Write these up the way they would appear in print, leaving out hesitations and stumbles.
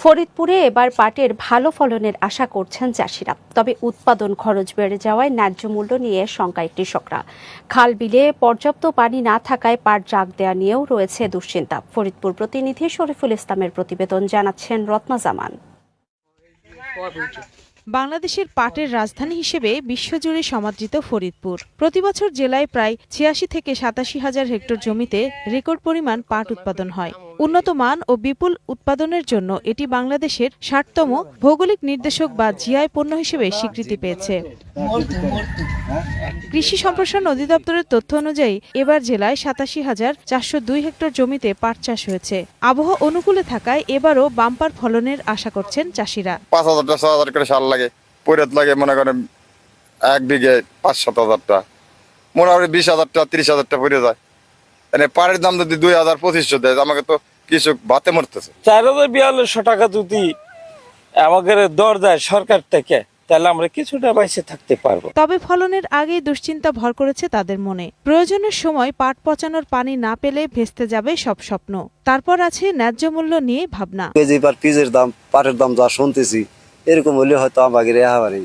ফরিদপুরে এবার পাটের ভালো ফলনের আশা করছেন চাষিরা, তবে উৎপাদন খরচ বেড়ে যাওয়ায় ন্যায্য মূল্য নিয়ে শঙ্কায় কৃষকরা। খাল বিলে পর্যাপ্ত পানি না থাকায় পাট জাগ দেয়া নিয়েও রয়েছে দুশ্চিন্তা। ফরিদপুর প্রতিনিধি শরীফুল ইসলামের প্রতিবেদন, জানাচ্ছেন রত্না জামান। বাংলাদেশের পাটের রাজধানী হিসেবে বিশ্বজুড়ে সমাদৃত ফরিদপুর প্রতিবছর জেলায় প্রায় ৮৬ থেকে ৮৭ হাজার হেক্টর জমিতে রেকর্ড পরিমাণ পাট উৎপাদন হয়। উন্নত মান ও বিপুল উৎপাদনের জন্য এটি বাংলাদেশের ৬০তম ভৌগোলিক নির্দেশক বা জিআই পণ্য হিসেবে স্বীকৃতি পেয়েছে। কৃষি সম্প্রসারণ অধিদপ্তরের তথ্য অনুযায়ী এবার জেলায় ৮৭,৪০২ হেক্টর জমিতে পাট চাষ হয়েছে। আবহাওয়া অনুকূলে থাকায় এবারও বাম্পার ফলনের আশা করছেন চাষিরা। ৫,০০০ করে সার লাগে, পরিত লাগে মনে করেন ১ বিঘে ৫-৭,০০০ টাকা, মোটামুটি ২০,০০০ টাকা ৩০,০০০ টাকা পড়ে যায়। মানে পাটের দাম যদি ২,০০০-২৫০০ দেয়, আমাকে তো কিছু ভাতে মরতেছে। ৪,৪২০০ টাকা যদি আমাদের দর দেয় সরকার থেকে, তাহলে আমরা কিছুটা বাইসে থাকতে পারবো। তবে ফলনের আগেই দুশ্চিন্তা ভর করেছে তাদের মনে। প্রয়োজনের সময় পাট পচানোর পানি না পেলে ভেস্তে যাবে সব স্বপ্ন। তারপর আছে ন্যায্য মূল্য নিয়ে ভাবনা। কেজি পার পিসের দাম, পাটের দাম যা শুনতেছি, এরকম হলে হয়তো আমাকে রেহাবারি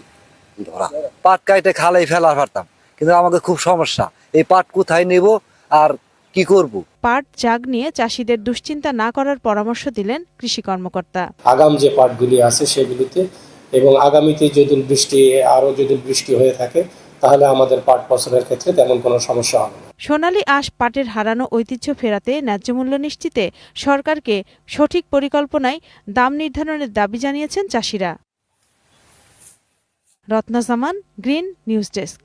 ধরা। পাট কাইটে খালাই ফেলা পারতাম, কিন্তু আমাকে খুব সমস্যা, এই পাট কোথায় নেব আর কি করব। পাট জাগ নিয়ে চাষিদের দুশ্চিন্তা না করার পরামর্শ দিলেন কৃষি কর্মকর্তা। আগাম যে পাটগুলি আছে সেগুলিতে এবং আগামীতে যদি বৃষ্টি হয়ে থাকে, তাহলে আমাদের পাট পচনের ক্ষেত্রে তেমন কোনো সমস্যা হবে না। সোনালী আঁশ পাটের হারানো ঐতিহ্য ফেরাতে ন্যায্য মূল্য নিশ্চিতে সরকারকে সঠিক পরিকল্পনায় দাম নির্ধারণের দাবি জানিয়েছেন চাষিরা। রত্না জামান, গ্রিন নিউজ ডেস্ক।